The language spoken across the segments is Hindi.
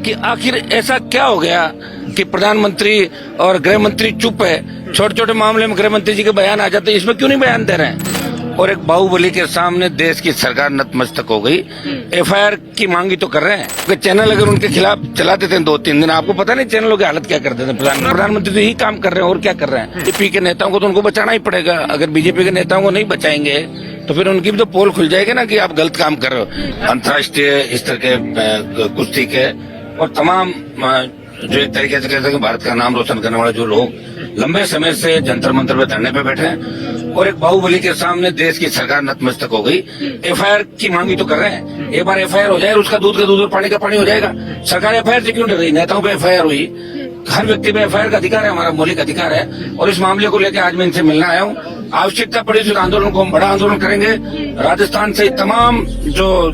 कि आखिर ऐसा क्या हो गया कि प्रधानमंत्री और गृह मंत्री चुप है। छोटे छोटे मामले में गृह मंत्री जी के बयान आ जाते हैं, इसमें क्यों नहीं बयान दे रहे हैं। और एक बाहुबली के सामने देश की सरकार नतमस्तक हो गई। एफआईआर की मांगी तो कर रहे हैं कि चैनल अगर उनके खिलाफ चला देते हैं 2-3 दिन, आपको पता नहीं चैनलों की हालत क्या कर देते हैं। प्रधानमंत्री तो यही काम कर रहे हैं और क्या कर रहे हैं। बीजेपी के नेताओं को तो उनको बचाना ही पड़ेगा। अगर बीजेपी के नेताओं को नहीं बचाएंगे तो फिर उनकी भी तो पोल खुल जाएगी ना कि आप गलत काम कर रहे हो। अंतर्राष्ट्रीय स्तर के कुश्ती के और तमाम जो एक तरीके से कहते हैं भारत का नाम रोशन करने वाले जो लोग लंबे समय से जंतर मंतर पे धरने पे बैठे हैं और एक बाहुबली के सामने देश की सरकार नतमस्तक हो गई। एफआईआर की मांगी तो कर रहे हैं। एक बार एफआईआर हो जाए, उसका दूध का दूध और पानी का पानी हो जाएगा। सरकार एफआईआर से क्यों डर रही? नेताओं पे एफआईआर हुई, हर व्यक्ति पे एफआईआर का अधिकार है, हमारा मौलिक अधिकार है। और इस मामले को लेकर आज मैं इनसे मिलना आया हूँ। आवश्यकता पड़ी तो आंदोलन को हम बड़ा आंदोलन करेंगे। राजस्थान से तमाम जो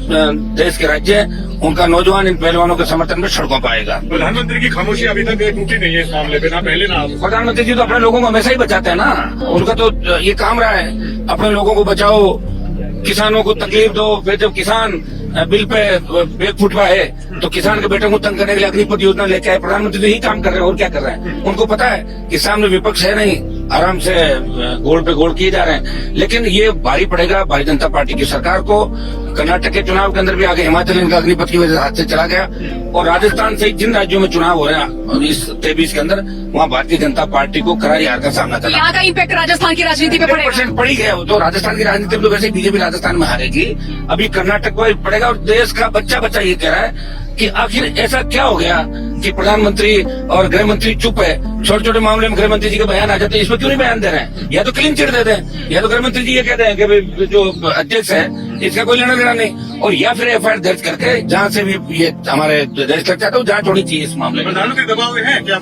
देश के राज्य हैं उनका नौजवान इन पहलवानों के समर्थन में सड़कों पर आएगा। प्रधानमंत्री की खामोशी अभी तक टूटी नहीं है इस मामले पे, ना पहले ना। प्रधानमंत्री जी तो अपने लोगों को हमेशा ही बचाते हैं ना, उनका तो ये काम रहा है। अपने लोगों को बचाओ, किसानों को तकलीफ दो। फिर जब किसान बिल पे बेग फुटवा है तो किसान के बेटे को तंग करने के लिए अग्निपथ योजना लेके आए। प्रधानमंत्री तो यही काम कर रहे हैं और क्या कर रहे हैं। उनको पता है कि सामने विपक्ष है नहीं, आराम से गोल पे गोल किए जा रहे हैं। लेकिन ये भारी पड़ेगा भारतीय जनता पार्टी की सरकार को। कर्नाटक के चुनाव के अंदर भी आगे हिमाचल इनका अग्निपथ की वजह से हाथ से चला गया। और राजस्थान से जिन राज्यों में चुनाव हो रहे हैं इस 23 के अंदर, वहाँ भारतीय जनता पार्टी को करारी हार का सामना करना। यहाँ का इम्पैक्ट राजस्थान की राजनीति पे पड़ेगा। पड़ी गया तो राजस्थान की राजनीति में तो वैसे बीजेपी राजस्थान में हारेगी। अभी कर्नाटक को पड़ेगा। और देश का बच्चा बच्चा ये कह रहा है कि आखिर ऐसा क्या हो गया कि प्रधानमंत्री और गृह मंत्री चुप है। छोटे छोटे मामले में गृह मंत्री जी के बयान आ जाते हैं, इसमें क्यों नहीं बयान दे रहे हैं। या तो क्लीन चिट देते हैं, या तो गृह मंत्री जी ये कहते हैं कि जो अध्यक्ष है इसका कोई लेना देना नहीं, और या फिर एफआईआर दर्ज करके जहाँ से भी ये हमारे देश लग जाता है जहाँ होनी चाहिए। इस मामले में प्रधानमंत्री दबाव में है क्या?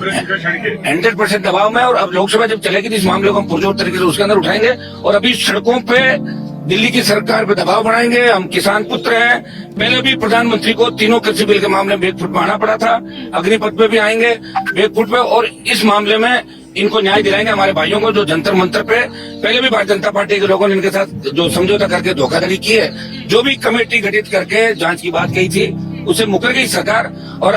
100% दबाव में। और अब लोकसभा जब चलेगी तो इस मामले को हम पुरजोर तरीके से उसके अंदर उठाएंगे। और अभी सड़कों पे दिल्ली की सरकार पे दबाव बनाएंगे। हम किसान पुत्र हैं। पहले भी प्रधानमंत्री को तीनों कृषि बिल के मामले में बेगफुट में आना पड़ा था। अग्निपथ पे भी आएंगे बेगफुट पे, और इस मामले में इनको न्याय दिलाएंगे हमारे भाइयों को जो जंतर मंतर पे पहले भी भारतीय जनता पार्टी के लोगों ने इनके साथ जो समझौता करके धोखाधड़ी की है। जो भी कमेटी गठित करके जांच की बात कही थी उसे मुकर गई सरकार। और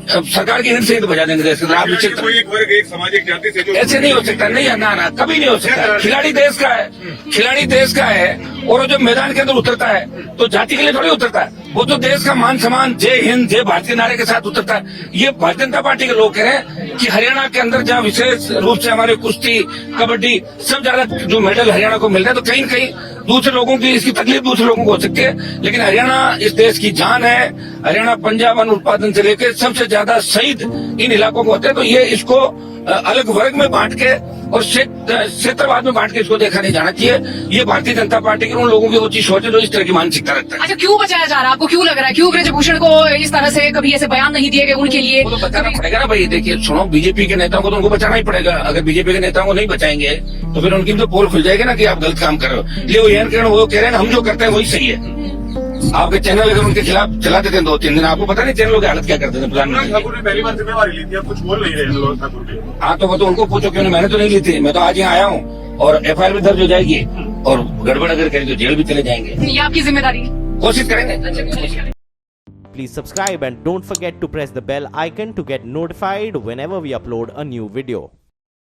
सरकार की हिंद से बजा देंगे। आप एक सामाजिक जाति से ऐसे नहीं हो सकता। नहीं, ना कभी नहीं हो सकता। खिलाड़ी देश का है, खिलाड़ी देश का है। और वो जब मैदान के अंदर उतरता है तो जाति के लिए थोड़ी उतरता है, वो तो देश का मान सम्मान जय हिंद जय भारतीय नारे के साथ उतरता है। ये भारतीय जनता पार्टी के लोग कह रहे हैं कि हरियाणा के अंदर जहाँ विशेष रूप से हमारे कुश्ती कबड्डी सब ज्यादा जो मेडल हरियाणा को मिल रहा है, तो कहीं न कहीं दूसरे लोगों की इसकी तकलीफ दूसरे लोगों को हो सकती है। लेकिन हरियाणा इस देश की जान है। हरियाणा पंजाब अन्न उत्पादन से लेकर सबसे ज्यादा शहीद इन इलाकों को होते हैं। तो ये इसको अलग वर्ग में बांट के और क्षेत्रवाद में बांट के इसको देखा नहीं जाना चाहिए। ये भारतीय जनता पार्टी के उन लोगों की वो चीज सोचे जो इस तरह की मानसिकता रखता है। अच्छा, क्यों बचाया जा रहा है? आपको क्यों लग रहा है क्यों ब्रजभूषण को इस तरह से कभी ऐसे बयान नहीं दिए गए उनके लिए? वो तो बचाना पड़ेगा ना भाई। देखिए सुनो, बीजेपी के नेताओं को तो उनको बचाना ही पड़ेगा। अगर बीजेपी के नेताओं को नहीं बचाएंगे तो फिर उनकी तो पोल खुल जाएगी ना कि आप गलत काम कर रहे हो। इसलिए वो कह रहे हैं हम जो करते हैं वही सही है। आपके चैनल अगर उनके खिलाफ चला देते हैं 2-3 दिन, आपको पता नहीं चैनलों की हालत क्या करते हैं। प्रधानमंत्री ठाकुर ने पहली बार जिम्मेवारी ली थी, अब कुछ बोल नहीं रहे ठाकुर। हाँ तो वो तो उनको पूछो क्यों नहीं। मैंने तो नहीं ली थी, मैं तो आज यहाँ आया हूँ। और एफआईआर भी दर्ज हो जाएगी और गड़बड़ अगर करें तो जेल भी चले जाएंगे। ये आपकी जिम्मेदारी, कोशिश करेंगे। Please subscribe and don't forget to press the bell icon to get notified whenever we upload a new video.